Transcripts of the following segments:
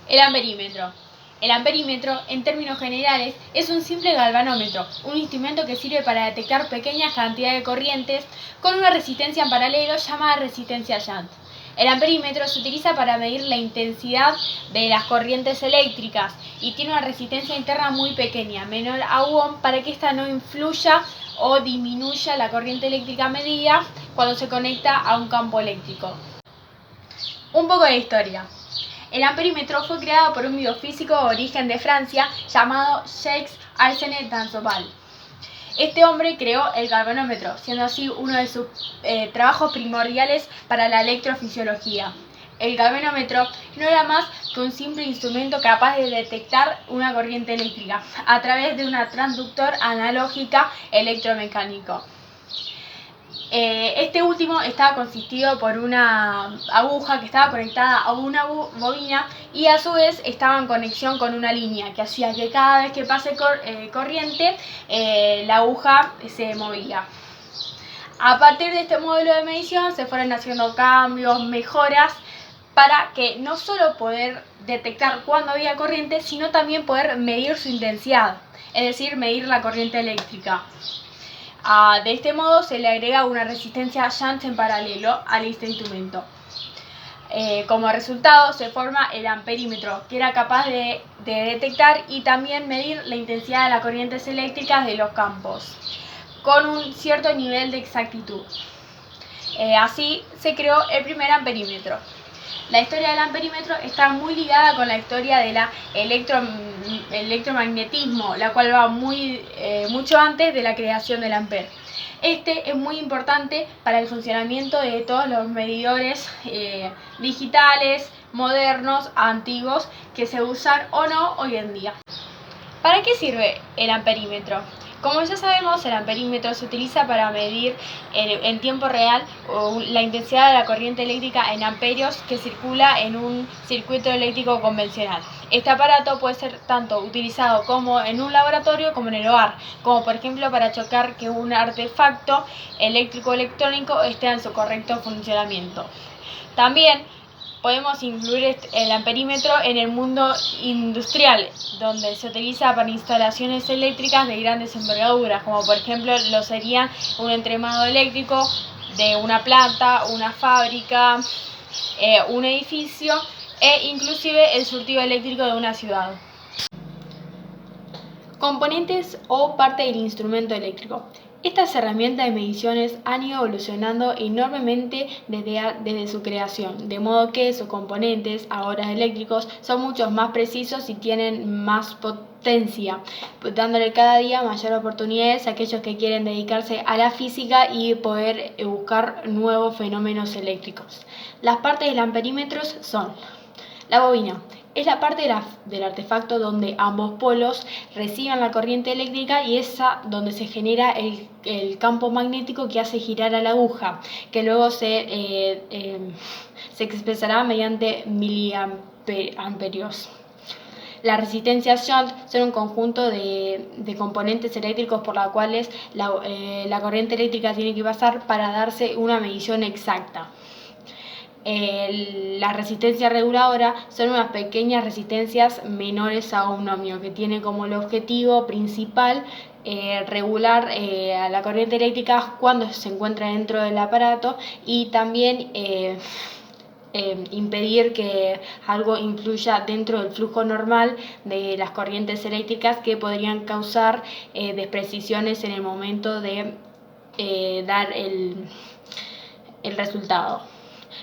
El amperímetro. El amperímetro, en términos generales, es un simple galvanómetro, un instrumento que sirve para detectar pequeñas cantidades de corrientes con una resistencia en paralelo llamada resistencia shunt. El amperímetro se utiliza para medir la intensidad de las corrientes eléctricas y tiene una resistencia interna muy pequeña, menor a ohm, para que ésta no influya o disminuya la corriente eléctrica medida cuando se conecta a un campo eléctrico. Un poco de historia. El amperímetro fue creado por un biofísico de origen de Francia llamado Jacques Arsène Danzobal. Este hombre creó el galvanómetro, siendo así uno de sus trabajos primordiales para la electrofisiología. El galvanómetro no era más que un simple instrumento capaz de detectar una corriente eléctrica a través de una transductor analógica electromecánico. Este último estaba consistido por una aguja que estaba conectada a una bobina y a su vez estaba en conexión con una línea que hacía que cada vez que pase corriente la aguja se movía. A partir de este modelo de medición se fueron haciendo cambios, mejoras para que no solo poder detectar cuándo había corriente, sino también poder medir su intensidad, es decir, medir la corriente eléctrica. De este modo se le agrega una resistencia shunt en paralelo a este instrumento. Como resultado se forma el amperímetro, que era capaz de detectar y también medir la intensidad de las corrientes eléctricas de los campos, con un cierto nivel de exactitud. Así se creó el primer amperímetro. La historia del amperímetro está muy ligada con la historia del electromagnetismo, la cual va mucho antes de la creación del amper. Este es muy importante para el funcionamiento de todos los medidores digitales, modernos, antiguos, que se usan o no hoy en día. ¿Para qué sirve el amperímetro? Como ya sabemos, el amperímetro se utiliza para medir en tiempo real la intensidad de la corriente eléctrica en amperios que circula en un circuito eléctrico convencional. Este aparato puede ser tanto utilizado como en un laboratorio como en el hogar, como por ejemplo para checar que un artefacto eléctrico-electrónico esté en su correcto funcionamiento. También podemos incluir el amperímetro en el mundo industrial, donde se utiliza para instalaciones eléctricas de grandes envergaduras, como por ejemplo lo sería un entremado eléctrico de una planta, una fábrica, un edificio e inclusive el surtido eléctrico de una ciudad. Componentes o parte del instrumento eléctrico. Estas herramientas de mediciones han ido evolucionando enormemente desde su creación, de modo que sus componentes, ahora eléctricos, son mucho más precisos y tienen más potencia, dándole cada día mayor oportunidades a aquellos que quieren dedicarse a la física y poder buscar nuevos fenómenos eléctricos. Las partes del amperímetro son: la bobina es la parte del artefacto donde ambos polos reciben la corriente eléctrica y esa donde se genera el campo magnético que hace girar a la aguja, que luego se expresará mediante miliamperios. Las resistencias shunt son un conjunto de componentes eléctricos por los cuales la corriente eléctrica tiene que pasar para darse una medición exacta. La resistencia reguladora son unas pequeñas resistencias menores a un ohmio que tienen como el objetivo principal regular la corriente eléctrica cuando se encuentra dentro del aparato y también impedir que algo influya dentro del flujo normal de las corrientes eléctricas que podrían causar desprecisiones en el momento de dar el resultado.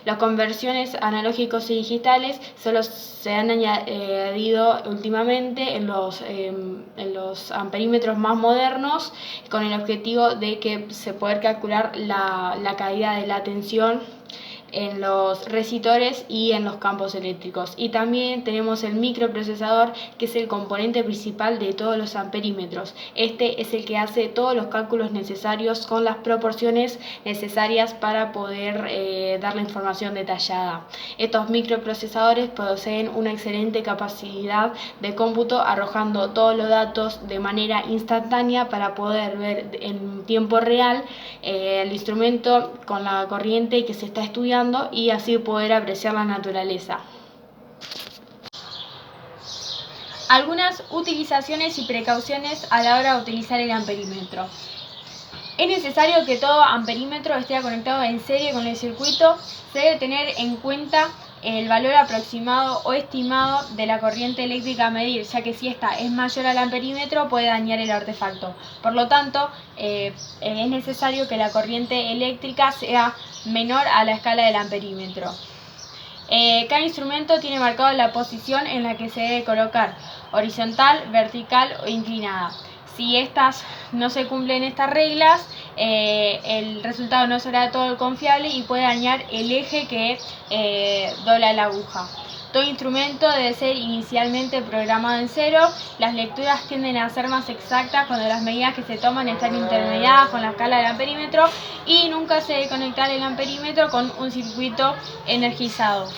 Las conversiones analógicos y digitales solo se han añadido últimamente en los amperímetros más modernos, con el objetivo de que se pueda calcular la caída de la tensión en los resistores y en los campos eléctricos. Y también tenemos el microprocesador, que es el componente principal de todos los amperímetros. Este es el que hace todos los cálculos necesarios con las proporciones necesarias para poder dar la información detallada. Estos microprocesadores poseen una excelente capacidad de cómputo, arrojando todos los datos de manera instantánea para poder ver en tiempo real el instrumento con la corriente que se está estudiando y así poder apreciar la naturaleza. Algunas utilizaciones y precauciones a la hora de utilizar el amperímetro. Es necesario que todo amperímetro esté conectado en serie con el circuito. Se debe tener en cuenta el valor aproximado o estimado de la corriente eléctrica a medir, ya que si esta es mayor al amperímetro puede dañar el artefacto. Por lo tanto, es necesario que la corriente eléctrica sea menor a la escala del amperímetro. Cada instrumento tiene marcado la posición en la que se debe colocar, horizontal, vertical o inclinada. Si no se cumplen estas reglas, el resultado no será todo confiable y puede dañar el eje que dobla la aguja. Todo instrumento debe ser inicialmente programado en cero. Las lecturas tienden a ser más exactas cuando las medidas que se toman están intermediadas con la escala del amperímetro, y nunca se debe conectar el amperímetro con un circuito energizado.